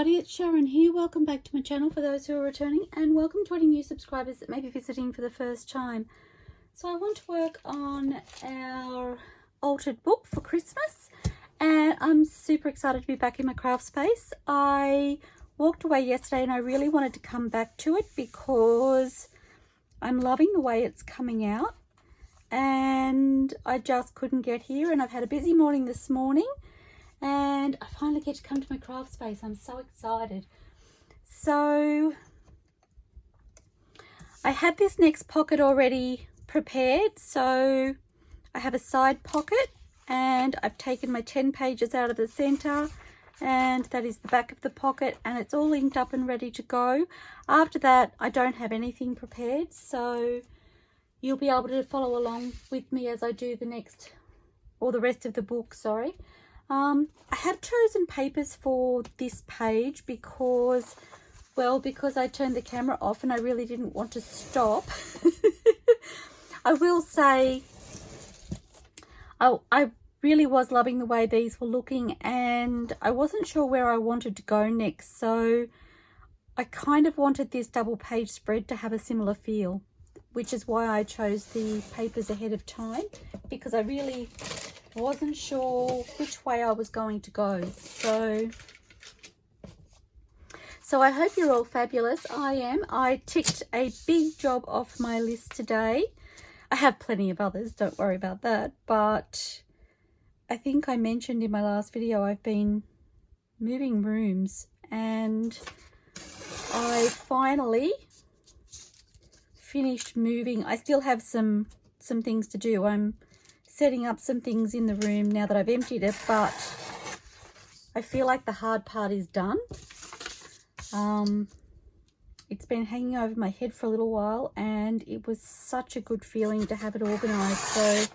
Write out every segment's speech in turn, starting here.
everybody, it's Sharon here. Welcome back to my channel for those who are returning, and welcome to any new subscribers that may be visiting for the first time. So I want to work on our altered book for Christmas, and I'm super excited to be back in my craft space. I walked away yesterday and I really wanted to come back to it because I'm loving the way it's coming out, and I just couldn't get here, and I've had a busy morning this morning. And I finally get to come to my craft space. I'm so excited. So I had this next pocket already prepared. So I have a side pocket, and I've taken my 10 pages out of the center, and that is the back of the pocket, and it's all linked up and ready to go. After that, I don't have anything prepared, so you'll be able to follow along with me as I do the next, or the rest of the book, sorry. I have chosen papers for this page because I turned the camera off and I really didn't want to stop. I will say I really was loving the way these were looking, and I wasn't sure where I wanted to go next, so I kind of wanted this double page spread to have a similar feel, which is why I chose the papers ahead of time, because I really wasn't sure which way I was going to go. So I hope you're all fabulous. I am. I ticked a big job off my list today. I have plenty of others, don't worry about that, but I think I mentioned in my last video I've been moving rooms, and I finally finished moving. I still have some things to do. I'm setting up some things in the room now that I've emptied it, but I feel like the hard part is done. It's been hanging over my head for a little while, and it was such a good feeling to have it organized.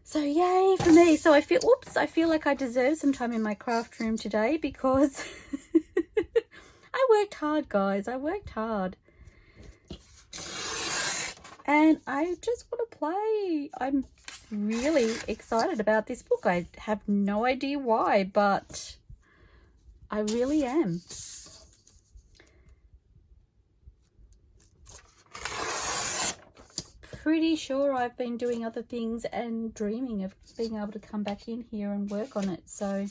So yay for me. So I feel like I deserve some time in my craft room today, because I worked hard, guys. I worked hard. And I just want to play. I'm really excited about this book. I have no idea why, but I really am. Pretty sure I've been doing other things and dreaming of being able to come back in here and work on it. So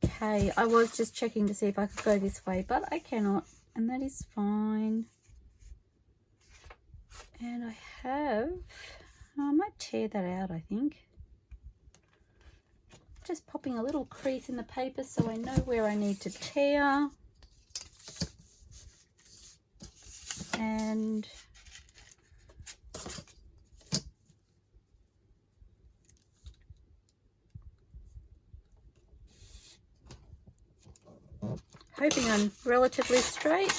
okay, I was just checking to see if I could go this way, but I cannot, and that is fine. And I might tear that out, I think. Just popping a little crease in the paper so I know where I need to tear. And hoping I'm relatively straight.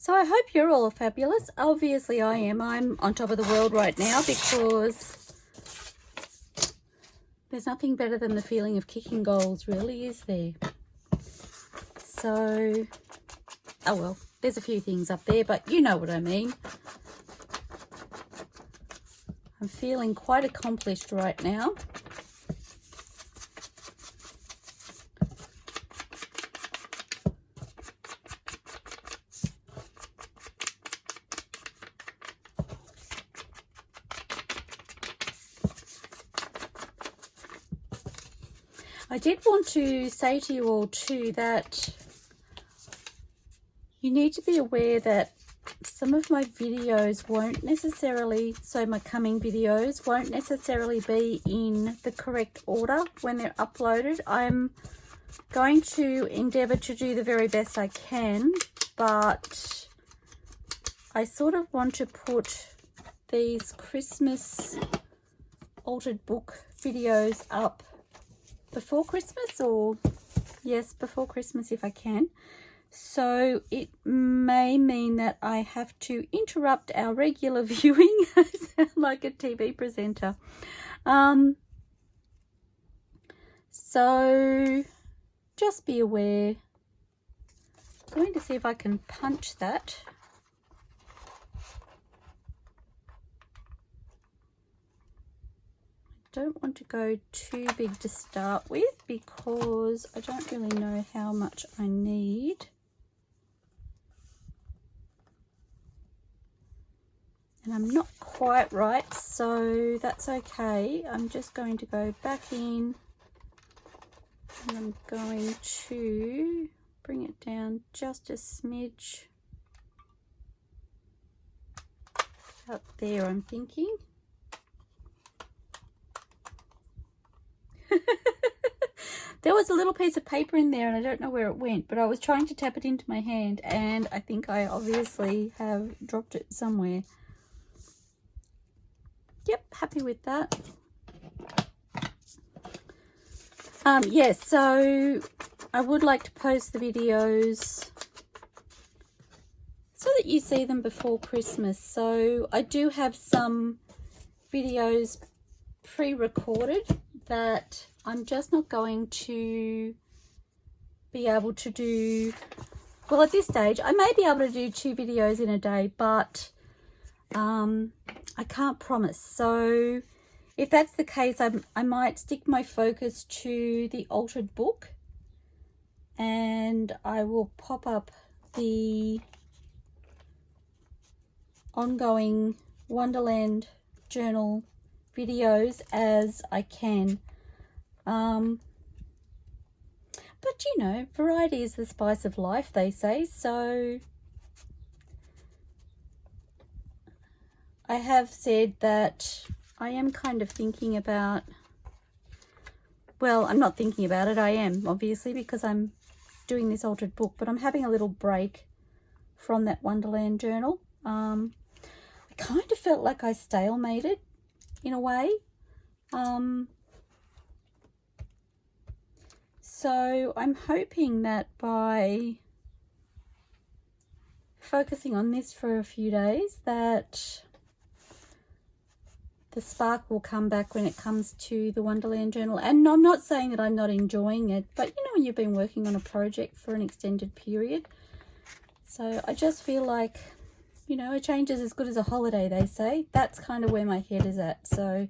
So I hope you're all fabulous. Obviously I am. I'm on top of the world right now, because there's nothing better than the feeling of kicking goals, really, is there? So, oh well, there's a few things up there, but you know what I mean. I'm feeling quite accomplished right now. I did want to say to you all too that you need to be aware that some of my videos won't necessarily, so my coming videos won't necessarily be in the correct order when they're uploaded. I'm going to endeavour to do the very best I can, but I sort of want to put these Christmas altered book videos up before Christmas, or yes, before Christmas if I can, So it may mean that I have to interrupt our regular viewing. I sound like a TV presenter. So just be aware. I'm going to see if I can punch that. Don't want to go too big to start with because I don't really know how much I need. And I'm not quite right, so that's okay. I'm just going to go back in and I'm going to bring it down just a smidge. Up there, I'm thinking. There was a little piece of paper in there and I don't know where it went, but I was trying to tap it into my hand and I think I obviously have dropped it somewhere. Yep, happy with that. Yes, so I would like to post the videos so that you see them before Christmas. So I do have some videos pre-recorded that I'm just not going to be able to do. Well, at this stage I may be able to do 2 videos in a day, but I can't promise. So if that's the case, I might stick my focus to the altered book and I will pop up the ongoing Wonderland journal videos as I can. But you know, variety is the spice of life, they say. So I have said that I am kind of thinking about, well, I'm not thinking about it, I am, obviously, because I'm doing this altered book, but I'm having a little break from that Wonderland journal. I kind of felt like I stalemated in a way. So I'm hoping that by focusing on this for a few days that the spark will come back when it comes to the Wonderland journal. And I'm not saying that I'm not enjoying it, but you know when you've been working on a project for an extended period. So I just feel like, you know, a change is as good as a holiday, they say. That's kind of where my head is at. So,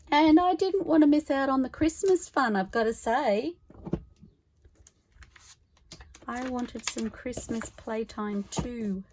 and I didn't want to miss out on the Christmas fun, I've got to say. I wanted some Christmas playtime too.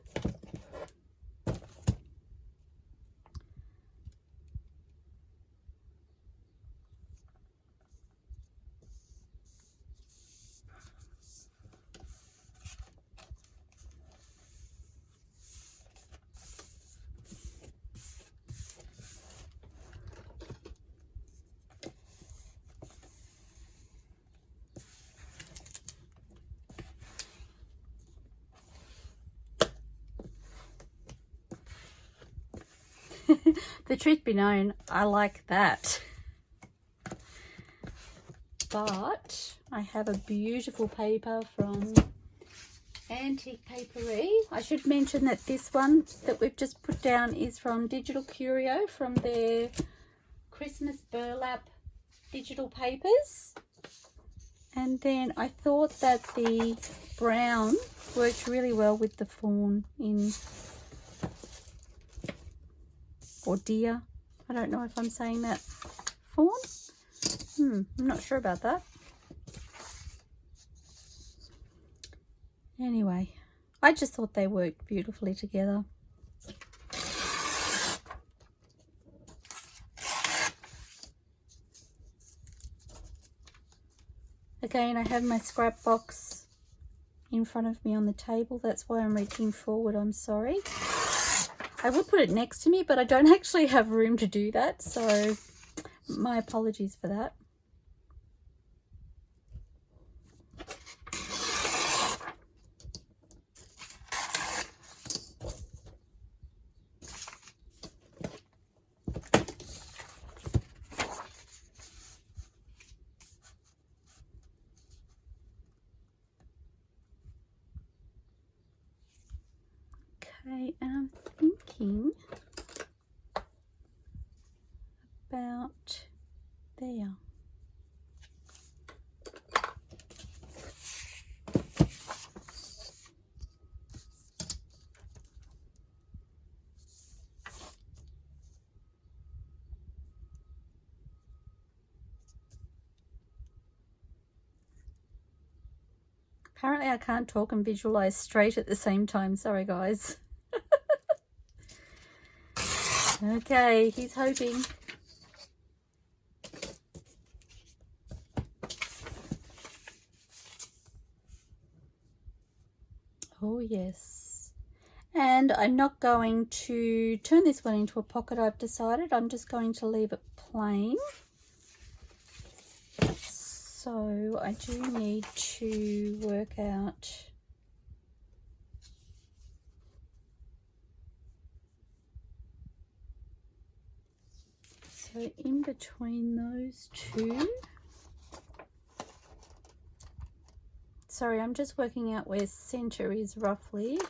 The truth be known, I like that. But I have a beautiful paper from AntiquePaperie. I should mention that this one that we've just put down is from DigitalCurio, from their Christmas burlap digital papers. And then I thought that the brown worked really well with the fawn in, or deer. I don't know if I'm saying that. Fawn? I'm not sure about that. Anyway, I just thought they worked beautifully together. Again, I have my scrap box in front of me on the table. That's why I'm reaching forward, I'm sorry. I would put it next to me, but I don't actually have room to do that, so my apologies for that. about there. Apparently I can't talk and visualize straight at the same time. Sorry, guys. Okay, he's hoping. Oh, yes. And I'm not going to turn this one into a pocket, I've decided. I'm just going to leave it plain. So I do need to work out so in between those two. Sorry, I'm just working out where center is roughly.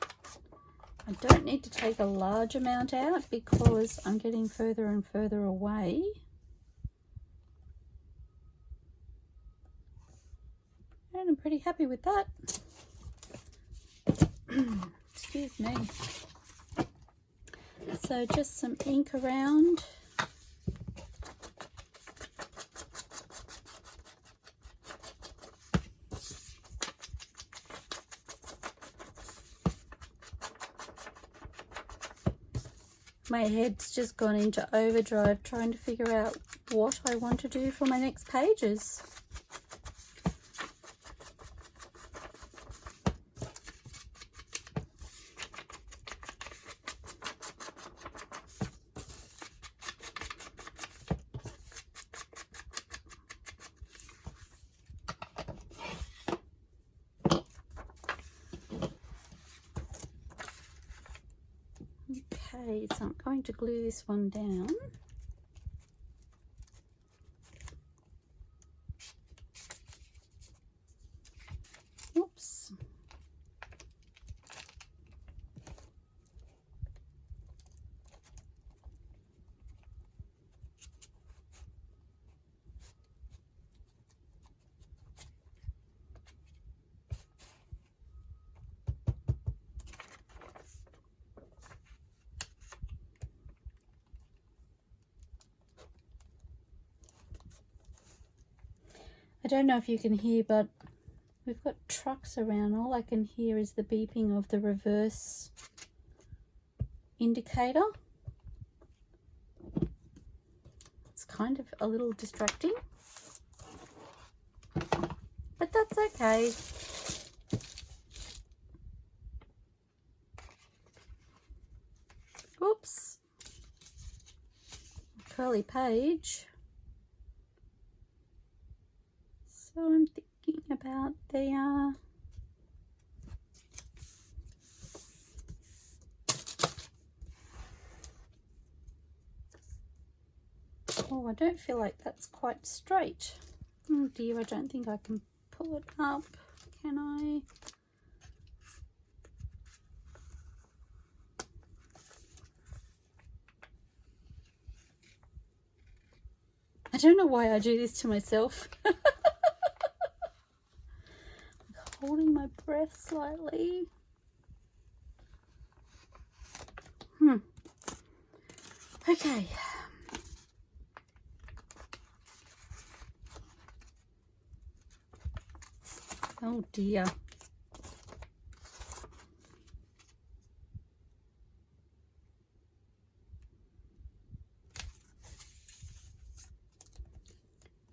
I don't need to take a large amount out because I'm getting further and further away. And I'm pretty happy with that. Excuse me. So just some ink around. My head's just gone into overdrive trying to figure out what I want to do for my next pages. Okay, so I'm going to glue this one down. Oops. I don't know if you can hear, but we've got trucks around. All I can hear is the beeping of the reverse indicator. It's kind of a little distracting, but that's okay. Oops. Curly page. So I'm thinking about the oh, I don't feel like that's quite straight. Oh dear, I don't think I can pull it up. Can I? I don't know why I do this to myself. Holding my breath slightly. Okay. Oh dear.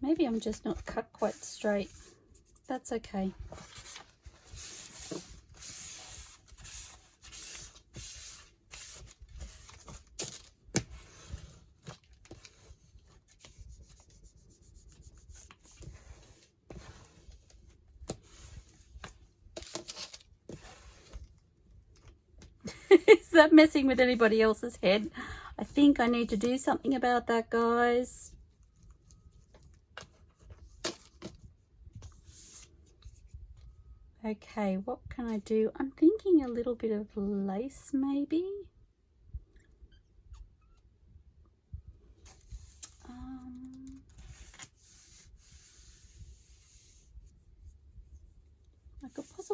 Maybe I'm just not cut quite straight. That's okay. Is that messing with anybody else's head? I think I need to do something about that, guys. Okay, what can I do? I'm thinking a little bit of lace maybe.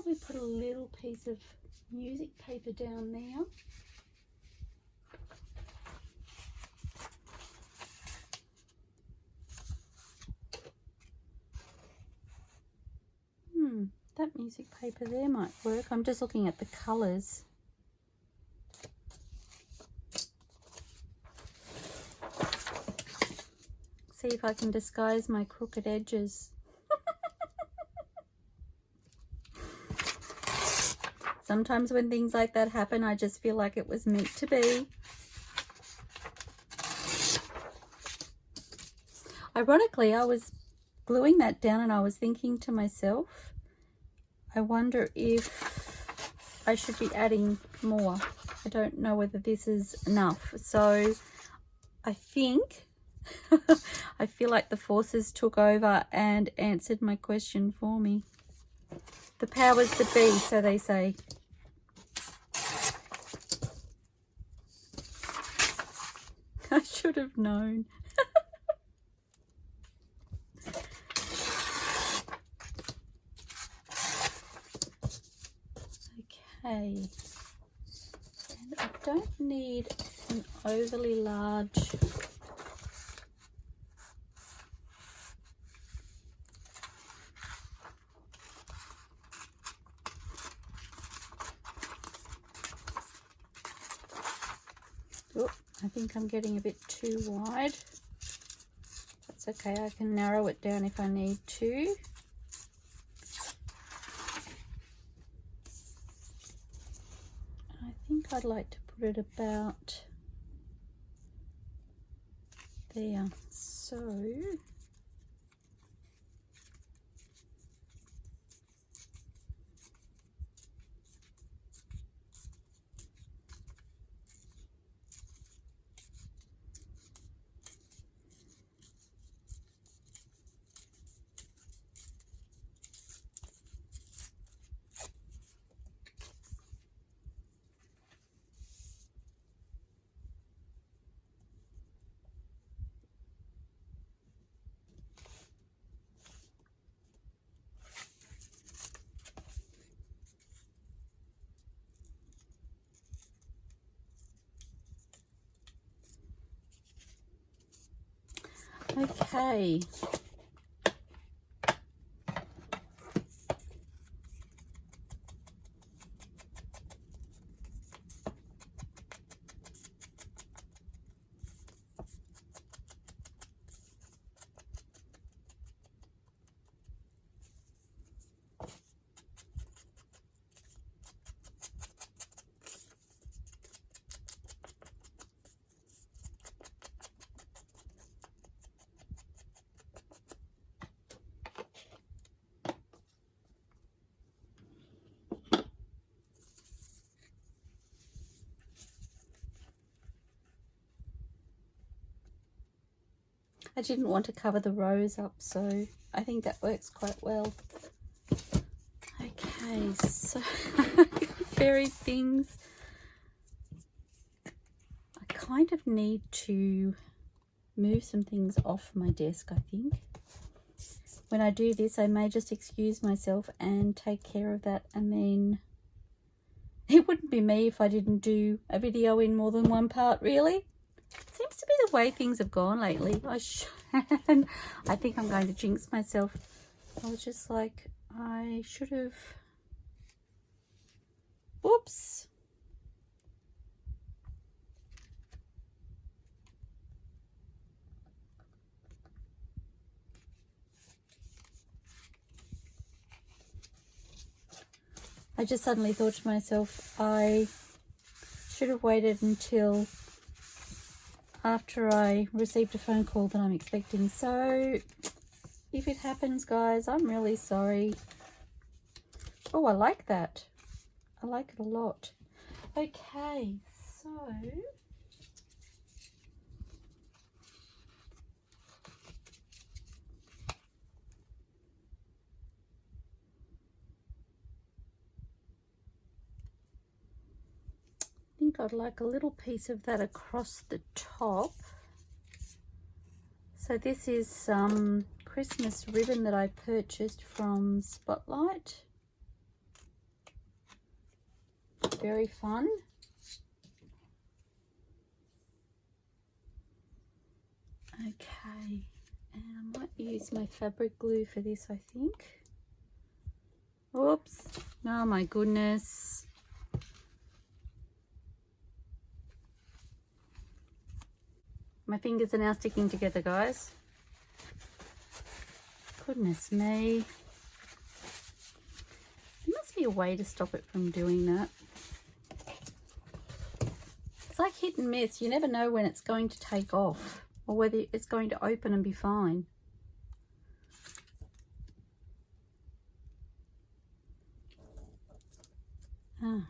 probably put a little piece of music paper down there. That music paper there might work. I'm just looking at the colours. See if I can disguise my crooked edges. Sometimes when things like that happen, I just feel like it was meant to be. Ironically, I was gluing that down and I was thinking to myself, I wonder if I should be adding more. I don't know whether this is enough. So I think, I feel like the forces took over and answered my question for me. The powers that be, so they say. I should have known. Okay, and I don't need an overly large I think I'm getting a bit too wide. That's okay, I can narrow it down if I need to. I think I'd like to put it about there. So okay. I didn't want to cover the rows up, so I think that works quite well. Okay, so fairy things. I kind of need to move some things off my desk, I think. When I do this, I may just excuse myself and take care of that, and then it wouldn't be me if I didn't do a video in more than one part, really. Seems to be the way things have gone lately. I think I'm going to jinx myself. I was just like, I should have... Whoops. I just suddenly thought to myself, I should have waited until after I received a phone call that I'm expecting. So if it happens, guys, I'm really sorry. Oh, I like that. I like it a lot. Okay, so I think I'd like a little piece of that across the top. So this is some Christmas ribbon that I purchased from Spotlight. very fun. Okay, and I might use my fabric glue for this, I think. Oops, oh my goodness. My fingers are now sticking together, guys. Goodness me. There must be a way to stop it from doing that. It's like hit and miss. You never know when it's going to take off or whether it's going to open and be fine. Ah.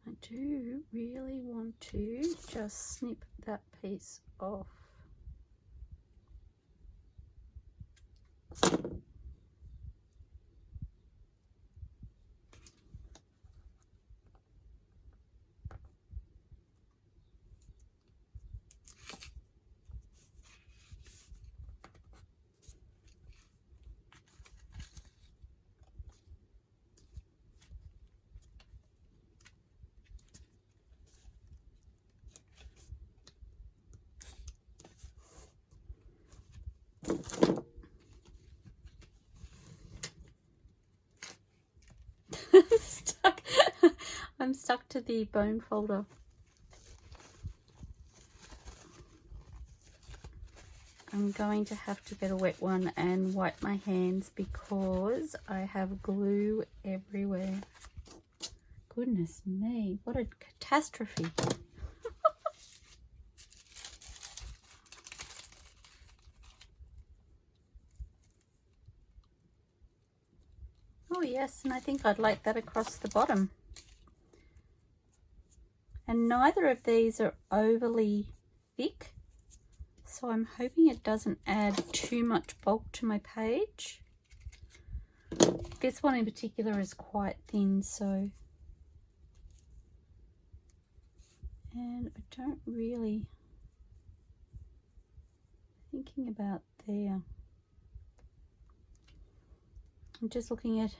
I do really want to just snip that piece off. Stuck. I'm stuck to the bone folder. I'm going to have to get a wet one and wipe my hands because I have glue everywhere. Goodness me, what a catastrophe. Oh yes, and I think I'd like that across the bottom. And neither of these are overly thick, so I'm hoping it doesn't add too much bulk to my page. This one in particular is quite thin, so... And I don't really... Thinking about there. I'm just looking at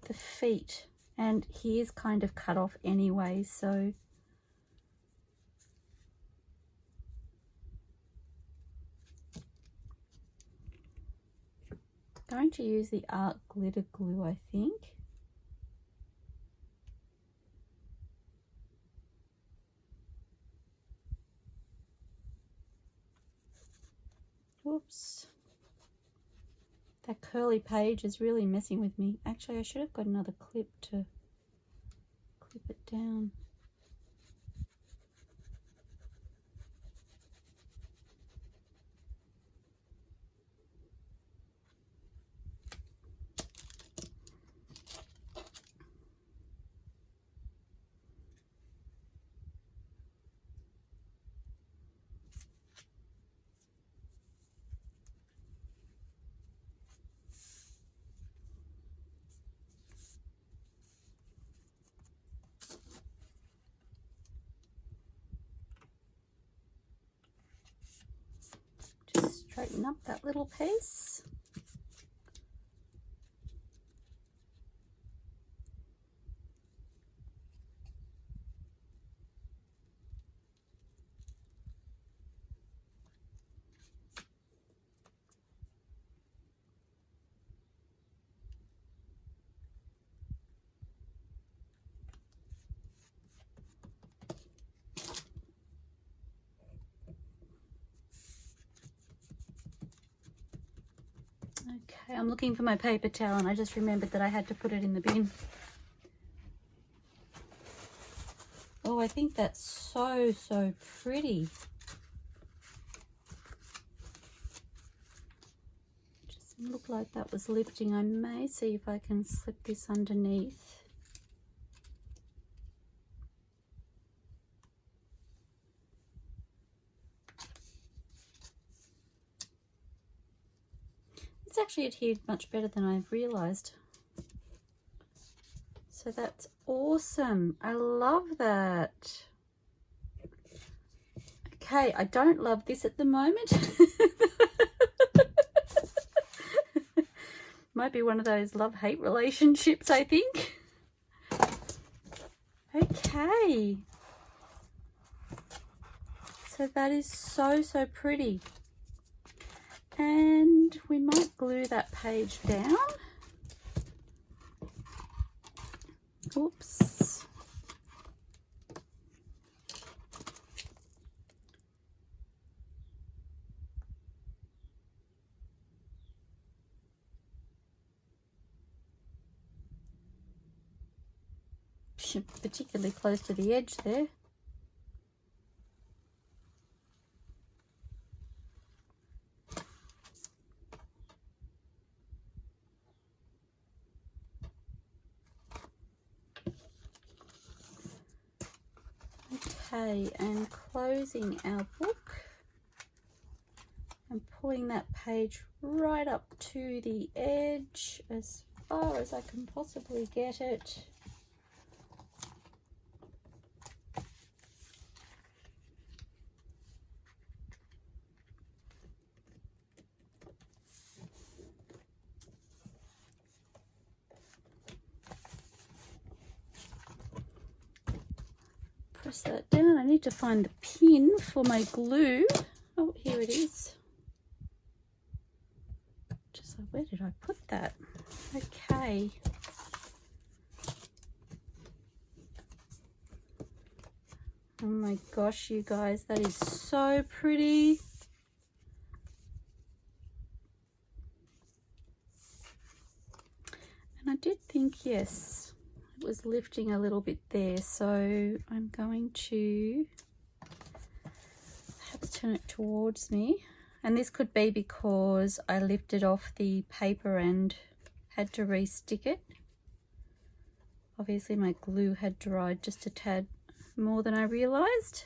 the feet, and he is kind of cut off anyway, so I'm going to use the Art glitter glue, I think. Whoops. That curly page is really messing with me. Actually, I should have got another clip to clip it down. Just straighten up that little piece. Okay, I'm looking for my paper towel and I just remembered that I had to put it in the bin. Oh, I think that's so pretty. Looked like that was lifting. I may see if I can slip this underneath. It's actually adhered much better than I've realized. So that's awesome. I love that. Okay, I don't love this at the moment. Might be one of those love-hate relationships, I think. Okay. So that is so, so pretty. And we might glue that page down. Oops. Particularly close to the edge there. Okay, and closing our book and pulling that page right up to the edge as far as I can possibly get it. Press that down. I need to find the pin for my glue. Oh, here it is. Just like, where did I put that? Okay. Oh my gosh, you guys, that is so pretty. And I did think, yes, it was lifting a little bit there, so I'm going to have to turn it towards me. And this could be because I lifted off the paper and had to re-stick it. Obviously my glue had dried just a tad more than I realized.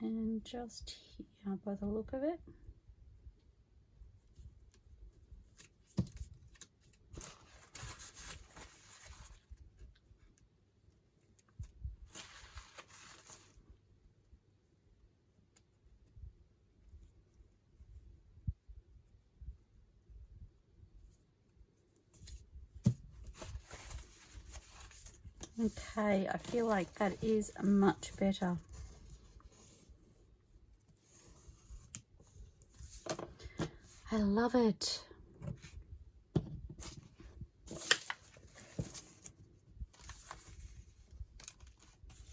And just here by the look of it. Okay, I feel like that is much better. I love it.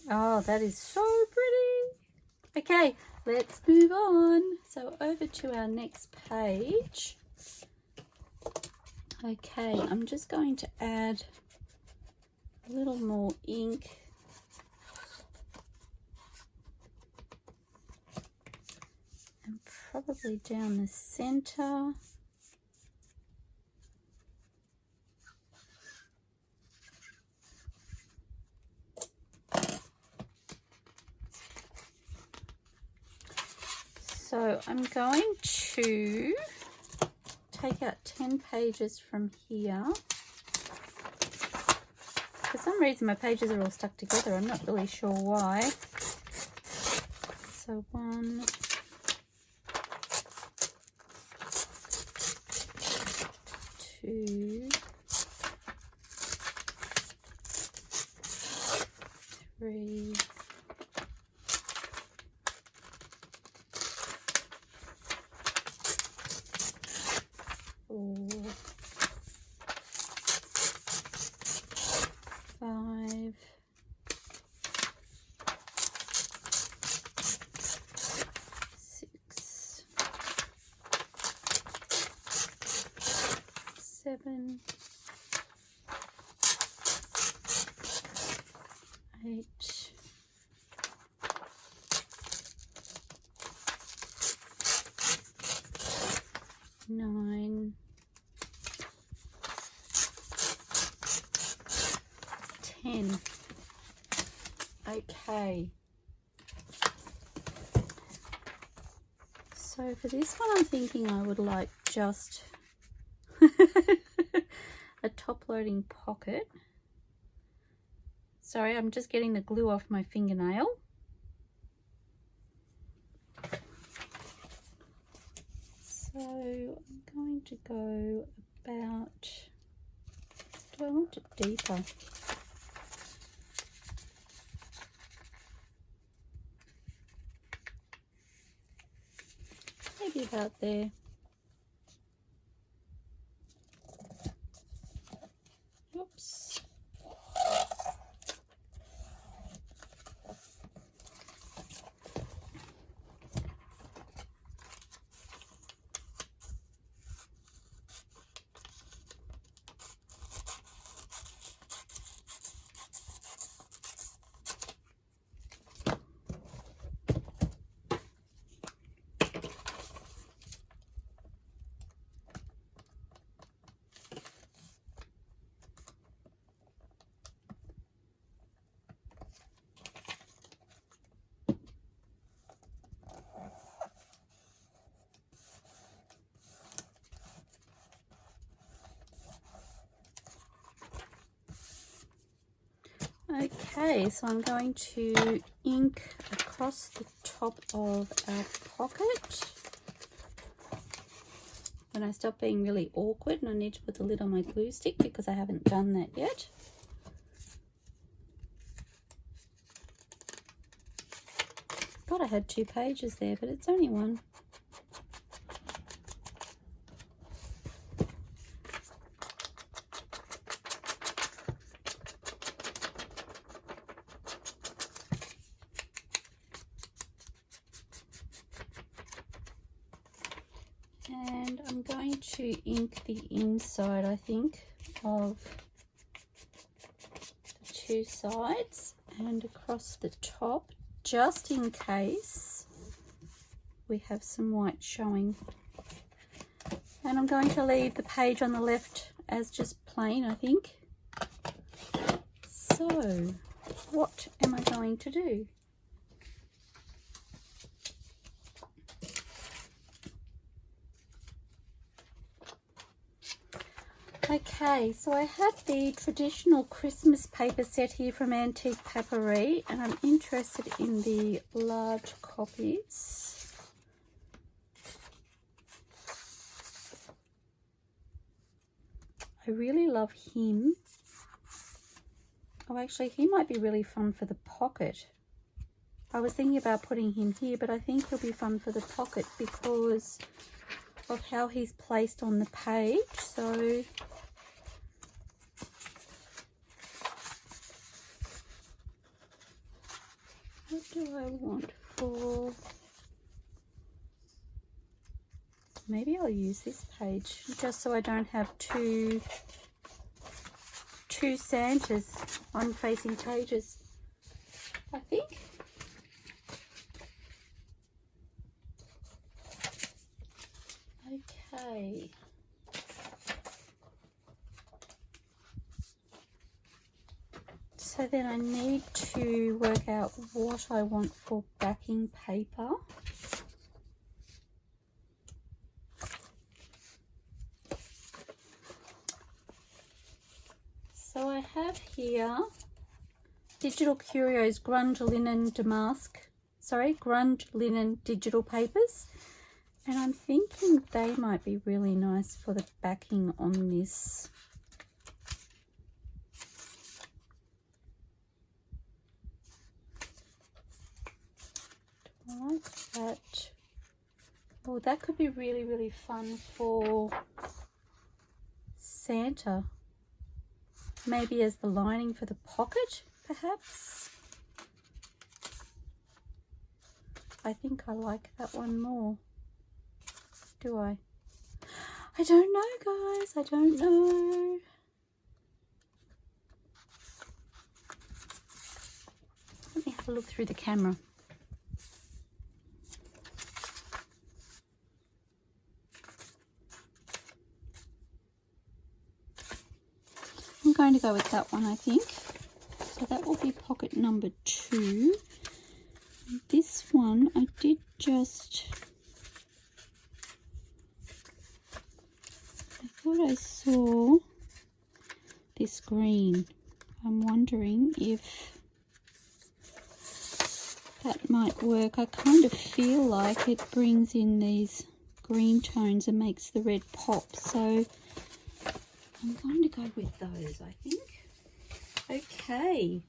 Oh, that is so pretty. Okay, let's move on. So over to our next page. Okay, I'm just going to add a little more ink. And probably down the center. So I'm going to take out 10 pages from here. For some reason my pages are all stuck together. I'm not really sure why. So 1, 2, 3, 4, 5, 7, 8, 9, 10. Okay. So for this one, I'm thinking I would like just a top-loading pocket. Sorry, I'm just getting the glue off my fingernail. So I'm going to go about, do I want it deeper? Maybe about there. Oops. Okay, so I'm going to ink across the top of our pocket. When I stop being really awkward and I need to put the lid on my glue stick because I haven't done that yet. Thought I had 2 pages there, but it's only 1. And I'm going to ink the inside, I think, of the 2 sides and across the top, just in case we have some white showing. And I'm going to leave the page on the left as just plain, I think. So, what am I going to do? Okay, so I have the traditional Christmas paper set here from AntiquePaperie, and I'm interested in the large copies. I really love him. Oh, actually, he might be really fun for the pocket. I was thinking about putting him here, but I think he'll be fun for the pocket because of how he's placed on the page. So what do I want for, maybe I'll use this page just so I don't have two Santas on facing pages, I think. Okay. So then I need to work out what I want for backing paper. So I have here DigitalCurio's Grunge Linen digital papers. And I'm thinking they might be really nice for the backing on this. I like that. Oh, that could be really, really fun for Santa. Maybe as the lining for the pocket, perhaps. I think I like that one more. Do I? I don't know, guys. I don't know. Let me have a look through the camera. I'm going to go with that one, I think. So that will be pocket number 2. This one, I did just... I thought I saw this green. I'm wondering if that might work. I kind of feel like it brings in these green tones and makes the red pop. So I'm going to go with those, I think. Okay.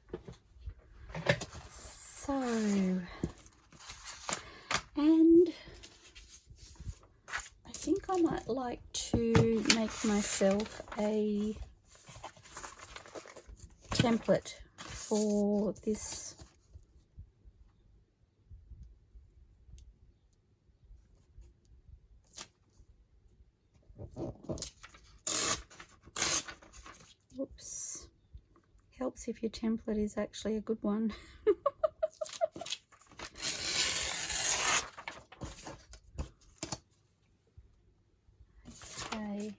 So, and I think I might like to make myself a template for this Whoops. Helps if your template is actually a good one. Okay.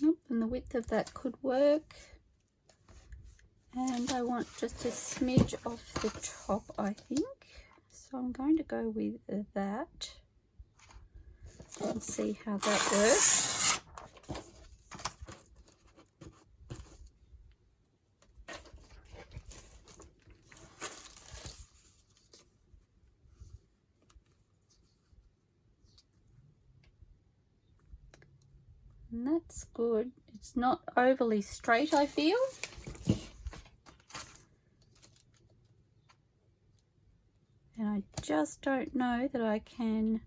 Oh, and the width of that could work. And I want just a smidge off the top, I think. So I'm going to go with that and see how that works. And that's good. It's not overly straight, I feel. And I just don't know that I can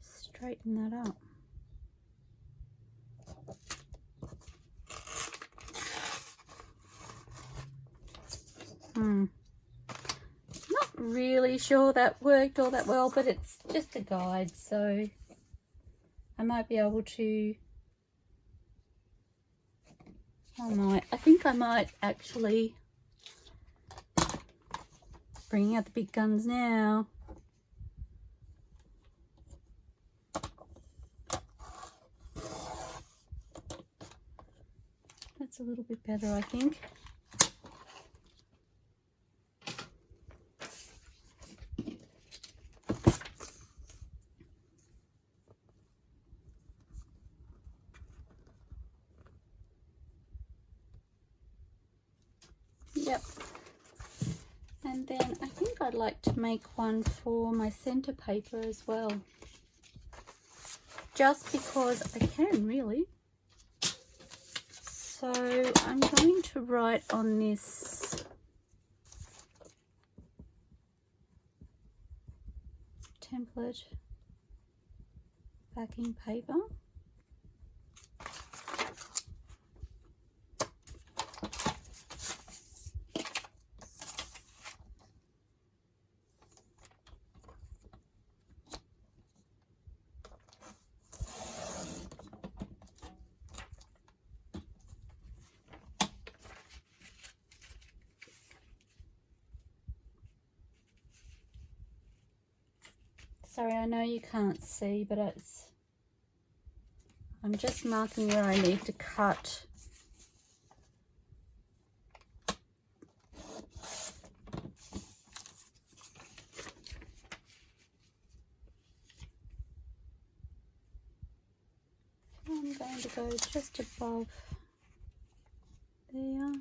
straighten that up. Not really sure that worked all that well, but it's just a guide, so I might be able to, I think I might actually bring out the big guns now. That's a little bit better, I think. Yep. And then I think I'd like to make one for my center paper as well. Just because I can, really. So I'm going to write on this template backing paper. Sorry, I know you can't see, but I'm just marking where I need to cut. I'm going to go just above there.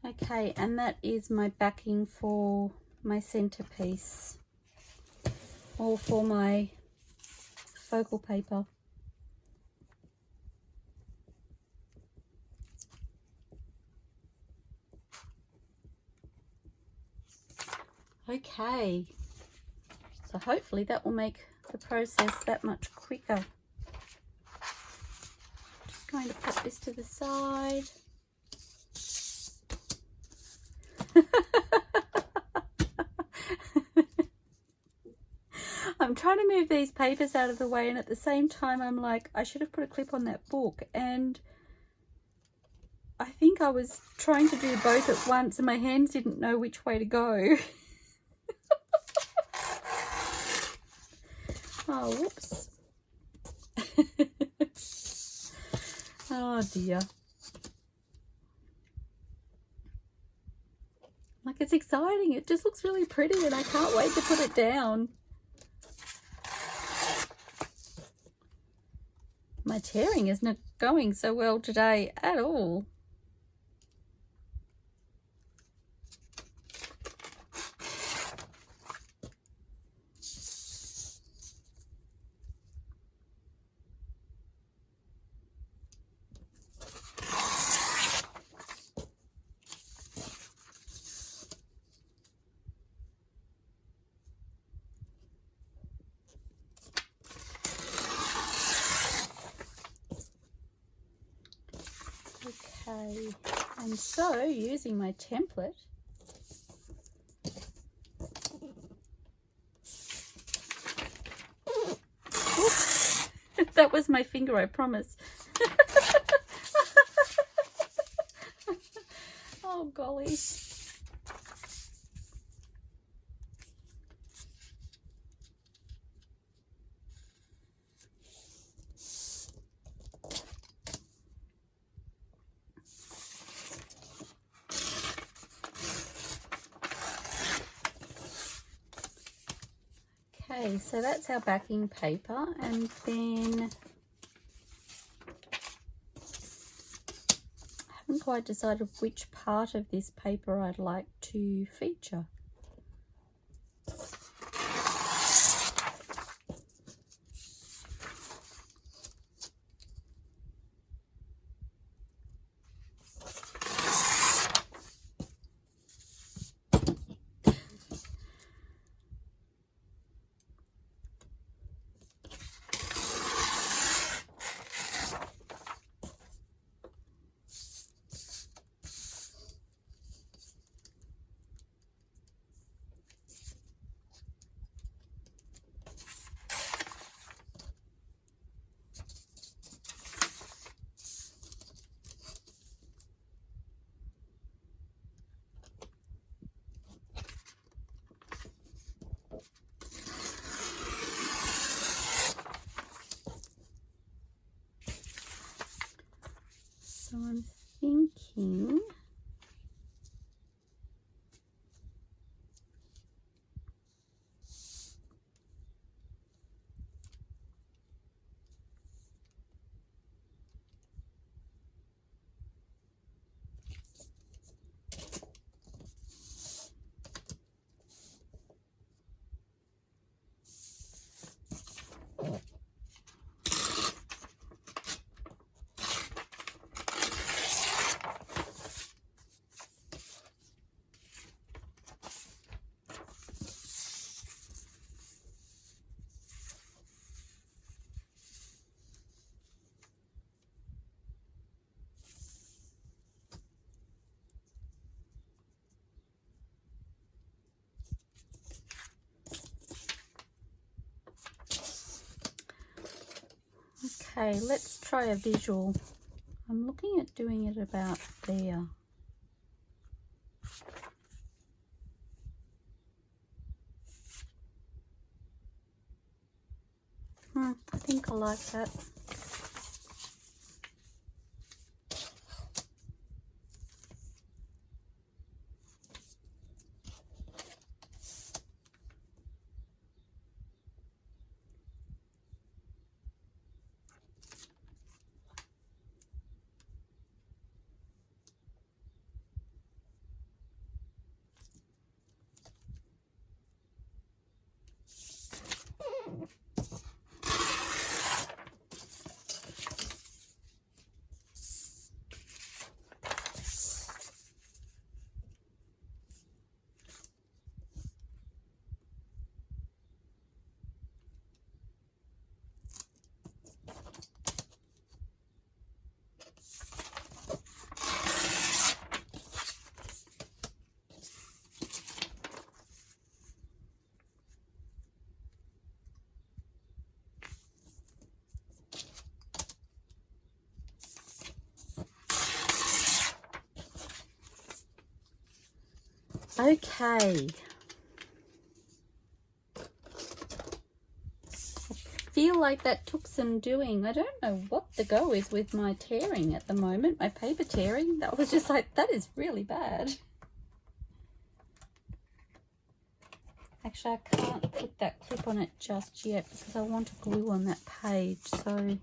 Okay, and that is my backing for my centerpiece. or for my focal paper. Okay, so hopefully that will make the process that much quicker. Just going to put this to the side. I'm trying to move these papers out of the way, and at the same time I'm like, I should have put a clip on that book, and I think I was trying to do both at once and my hands didn't know which way to go. Oh, whoops. Oh dear. Like, it's exciting. It just looks really pretty and I can't wait to put it down. My tearing is not going so well today at all. Okay, and so using my template, oops, that was my finger, I promise. Oh golly. Okay, so that's our backing paper, and then I haven't quite decided which part of this paper I'd like to feature. So I'm thinking okay, let's try a visual. I'm looking at doing it about there. I think I like that. Okay. Feel like that took some doing. I don't know what the go is with my tearing at the moment, my paper tearing. That was just like, that is really bad. Actually, I can't put that clip on it just yet because I want to glue on that page. So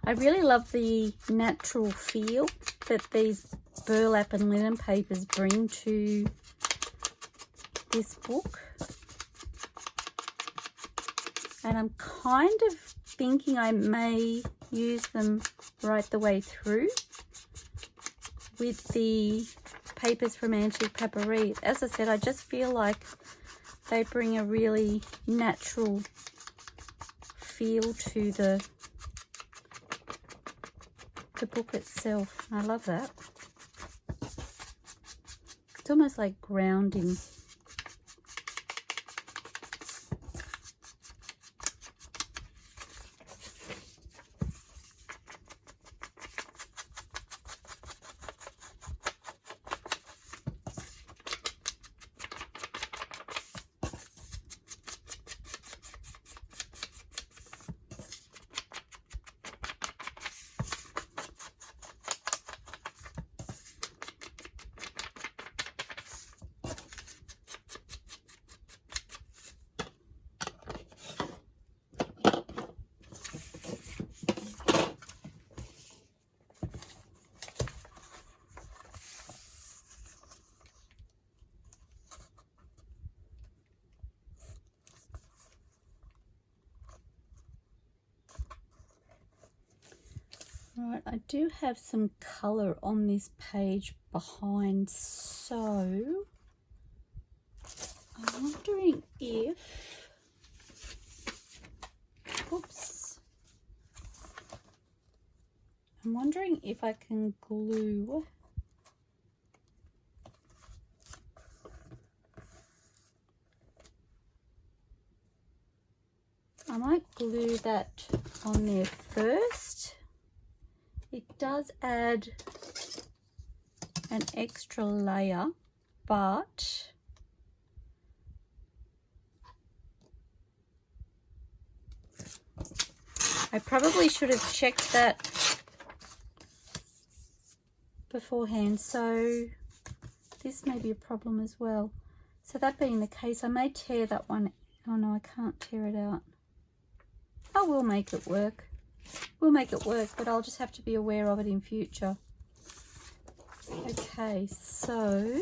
I really love the natural feel that these burlap and linen papers bring to this book. And I'm kind of thinking I may use them right the way through with the papers from AntiquePaperie. As I said, I just feel like they bring a really natural feel to the book itself. I love that. It's almost like grounding. Right, I do have some colour on this page behind, so I'm wondering if, oops, I'm wondering if I can glue I might glue that on there first. It does add an extra layer, but I probably should have checked that beforehand, so this may be a problem as well. So that being the case, I may tear that one. Oh no, I can't tear it out. Oh, we'll make it work. We'll make it work, but I'll just have to be aware of it in future. Okay, so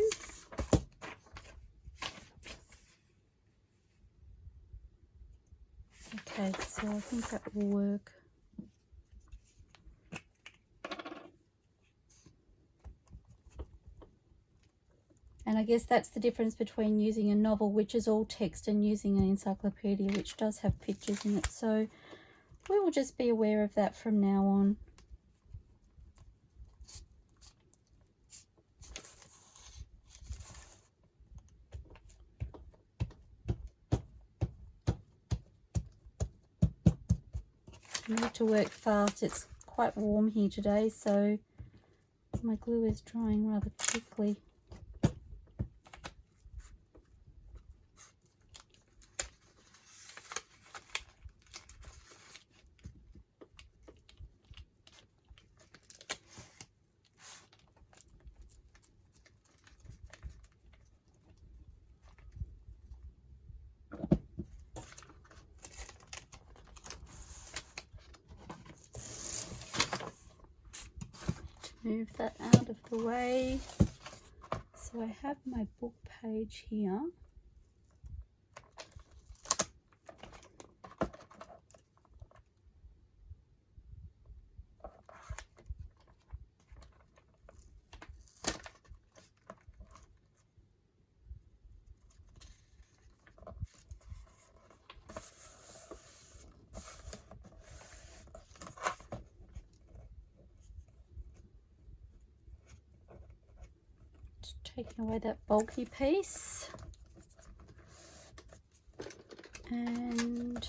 I think that will work. And I guess that's the difference between using a novel, which is all text, and using an encyclopedia, which does have pictures in it. So we will just be aware of that from now on. I need to work fast. It's quite warm here today, so my glue is drying rather quickly. Move that out of the way. So I have my book page here. Taking away that bulky piece, and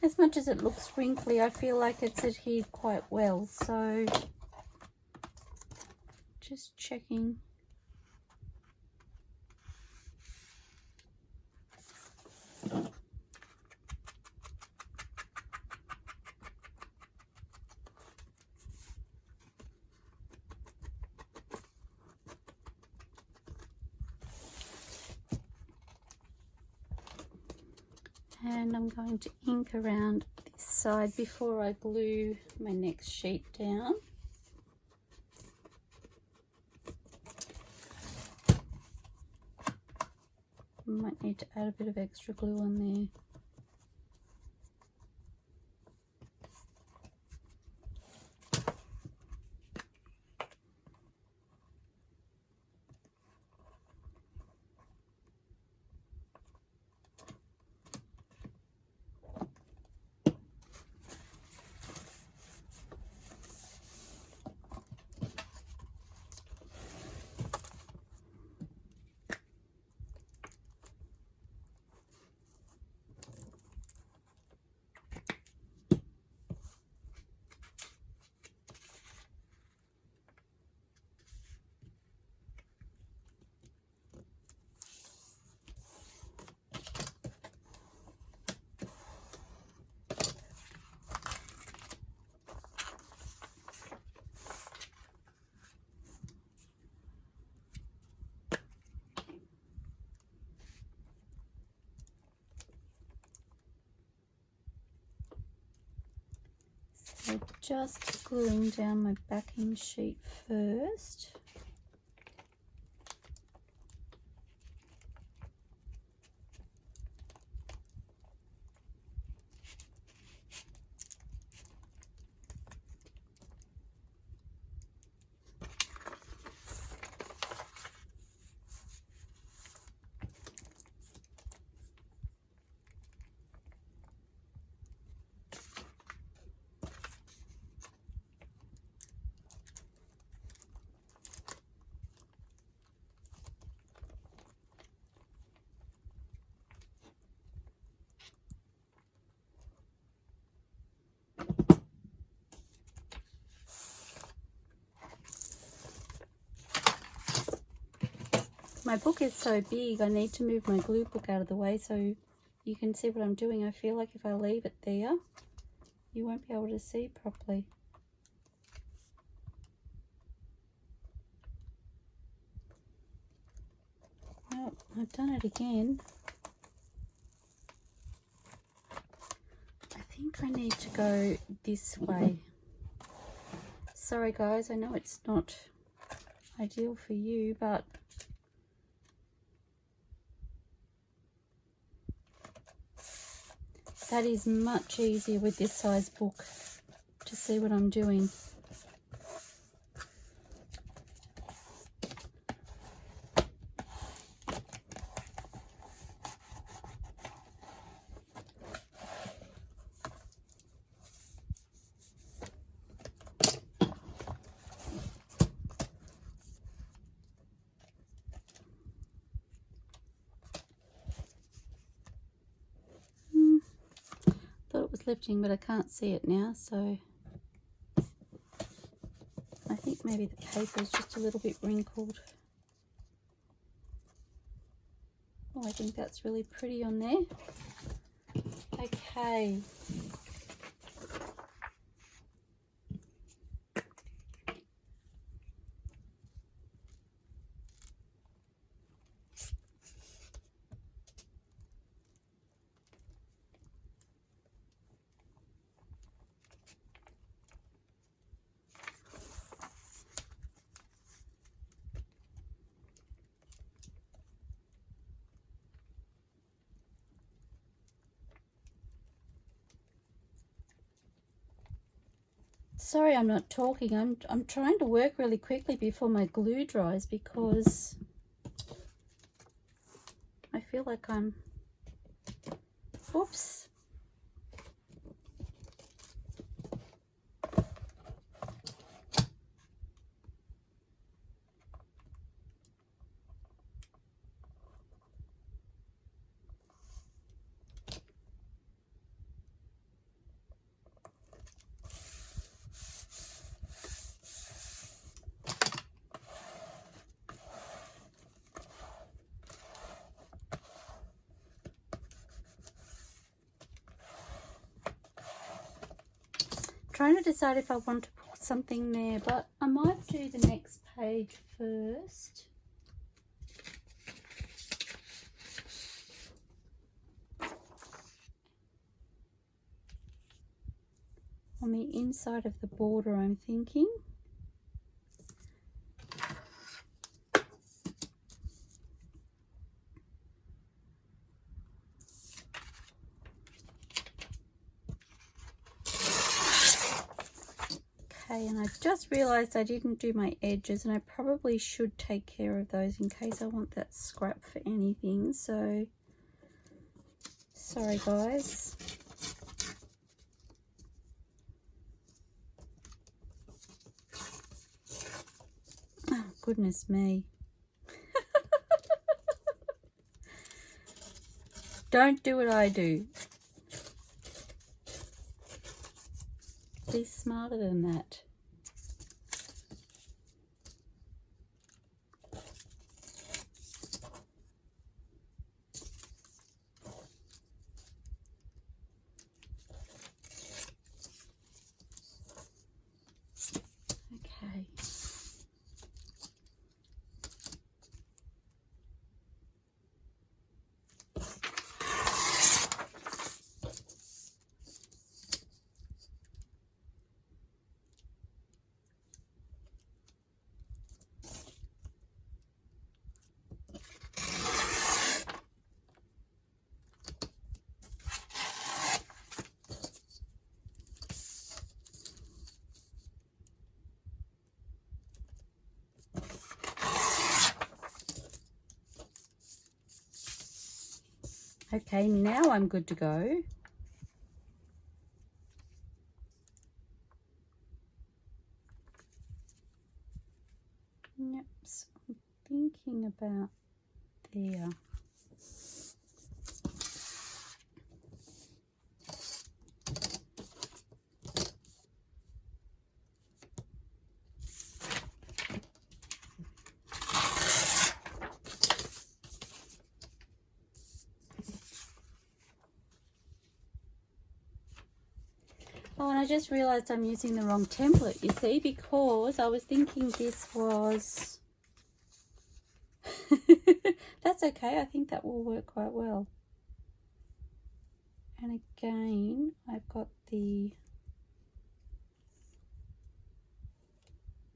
As much as it looks wrinkly, I feel like it's adhered quite well, so just checking. And I'm going to ink around this side before I glue my next sheet down. Might need to add a bit of extra glue on there. So just gluing down my backing sheet first. My book is so big, I need to move my glue book out of the way so you can see what I'm doing. I feel like if I leave it there, you won't be able to see properly. Well, I've done it again. I think I need to go this way. Sorry guys, I know it's not ideal for you, but that is much easier with this size book to see what I'm doing. Thought it was lifting, but I can't see it now, so I think maybe the paper is just a little bit wrinkled. Oh, I think that's really pretty on there. Okay. Sorry I'm not talking. I'm trying to work really quickly before my glue dries because I feel like I'm, oops. trying to decide if I want to put something there, but I might do the next page first. On the inside of the border, I'm thinking. Okay, and I just realized I didn't do my edges, and I probably should take care of those in case I want that scrap for anything. So sorry guys. Oh goodness me. Don't do what I do. Be smarter than that. Okay. Okay, now I'm good to go. Yep, so I'm thinking about there. Oh, and I just realized I'm using the wrong template, you see, because I was thinking this was... That's okay, I think that will work quite well. And again, I've got the...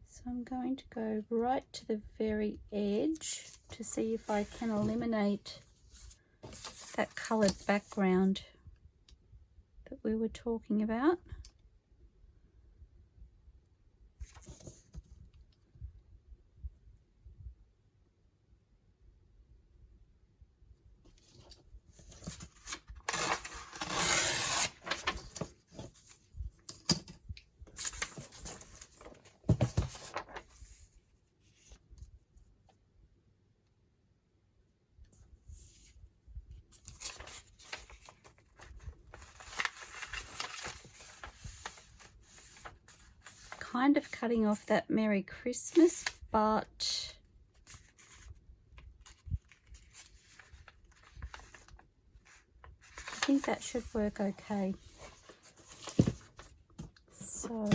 So I'm going to go right to the very edge to see if I can eliminate that coloured background that we were talking about. Kind of cutting off that Merry Christmas, but I think that should work okay. So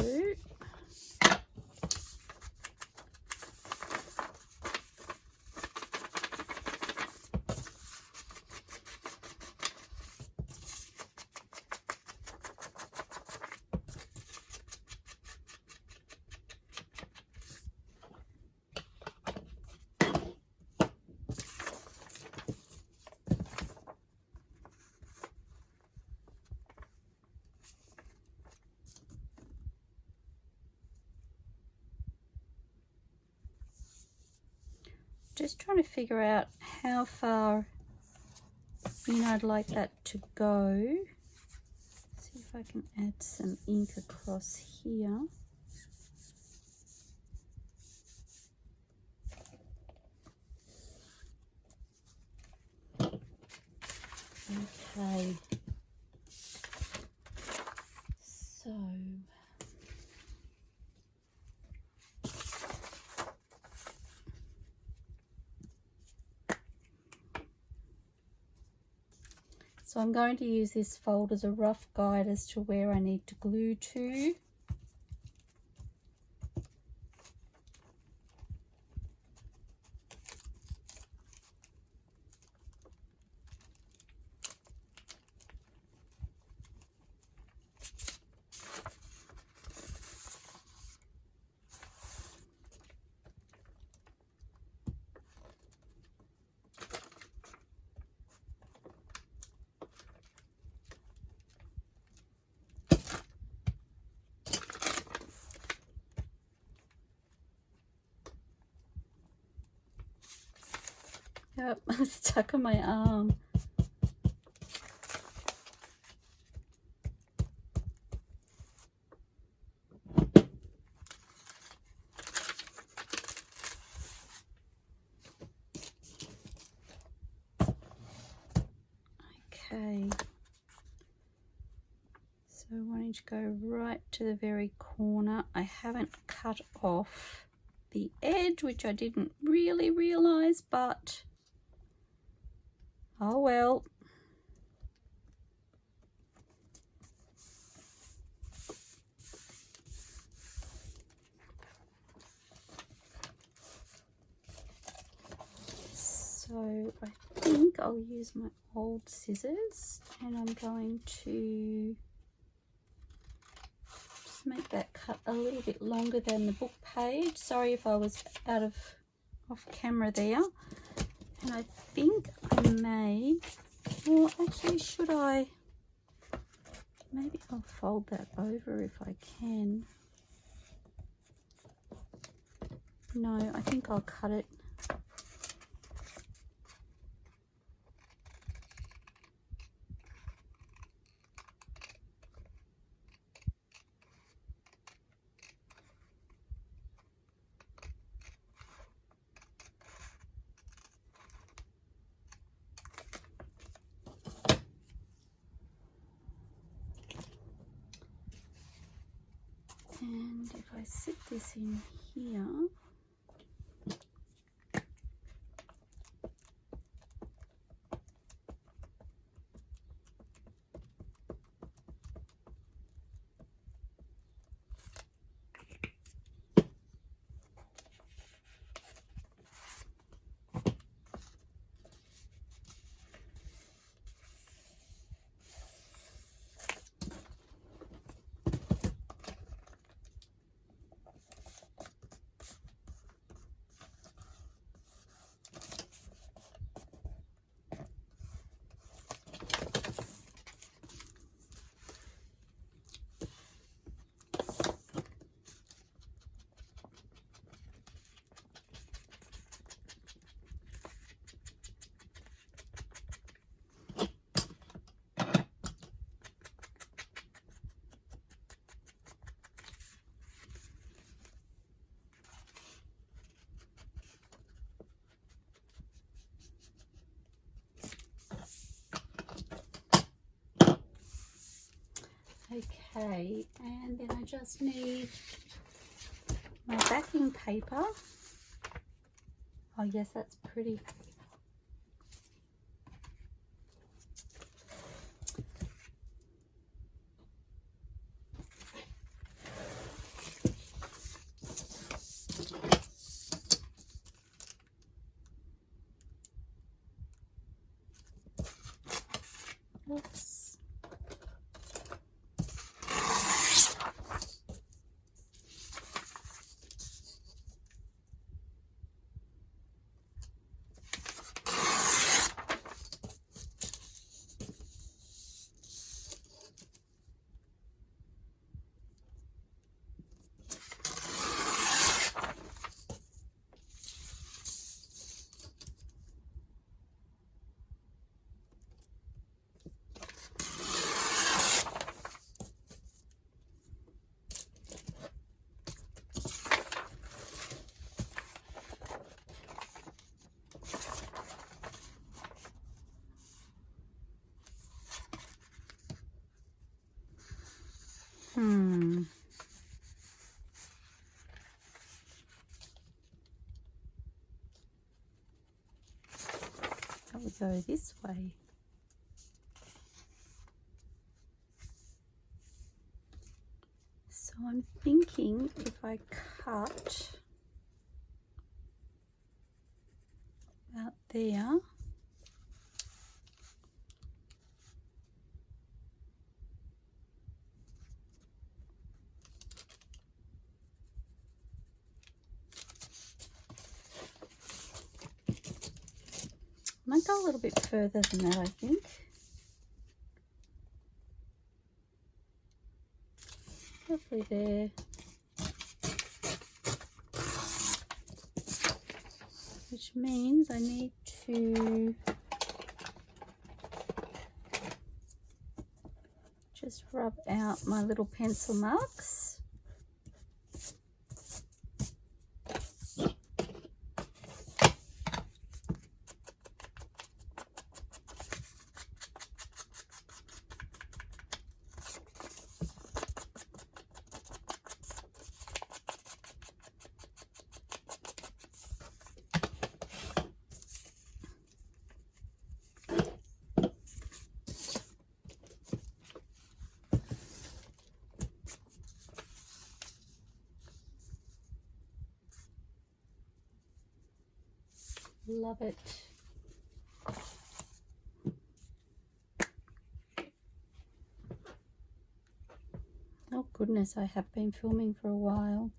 just trying to figure out how far in I'd like that to go. See if I can add some ink across here. Okay. So I'm going to use this fold as a rough guide as to where I need to glue to. Yep, I'm stuck on my arm. Okay, so wanting to go right to the very corner. I haven't cut off the edge, which I didn't really realize, but oh well. So I think I'll use my old scissors, and I'm going to just make that cut a little bit longer than the book page. Sorry if I was off camera there. And I think I may, well actually should I, maybe I'll fold that over if I can. No, I think I'll cut it. And if I sit this in here, okay, and then I just need my backing paper. Oh yes, that's pretty. Oops. That would go this way. So I'm thinking if I cut about there, I might go a little bit further than that, I think. Roughly there. Which means I need to just rub out my little pencil marks. Love it. Oh goodness, I have been filming for a while.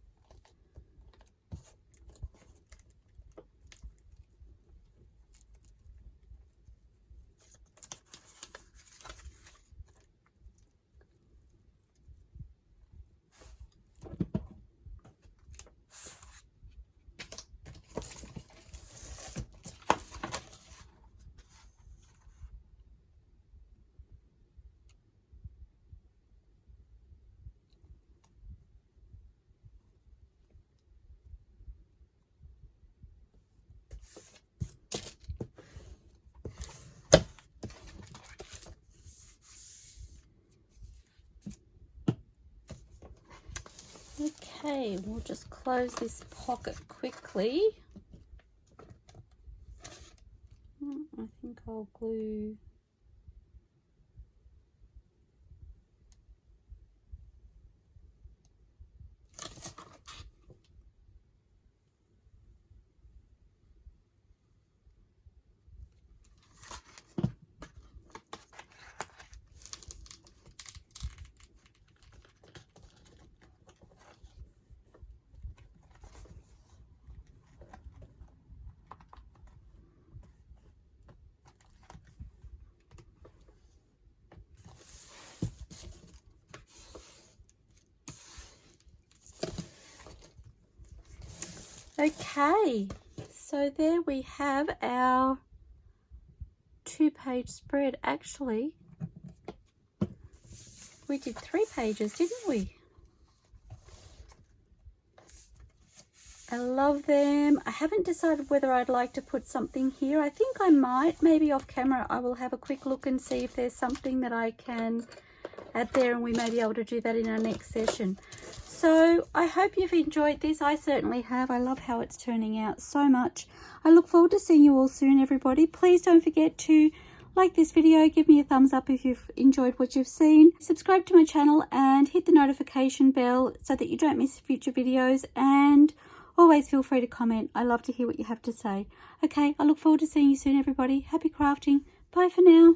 Okay, we'll just close this pocket quickly. I think I'll glue Okay, so there we have our 2-page spread. Actually, we did 3 pages, didn't we? I love them. I haven't decided whether I'd like to put something here. I think I might, maybe off camera. I will have a quick look and see if there's something that I can add there, and we may be able to do that in our next session. So I hope you've enjoyed this. I certainly have. I love how it's turning out so much. I look forward to seeing you all soon, everybody. Please don't forget to like this video, give me a thumbs up if you've enjoyed what you've seen. Subscribe to my channel and hit the notification bell so that you don't miss future videos, and always feel free to comment. I love to hear what you have to say. Okay, I look forward to seeing you soon, everybody. Happy crafting. Bye for now.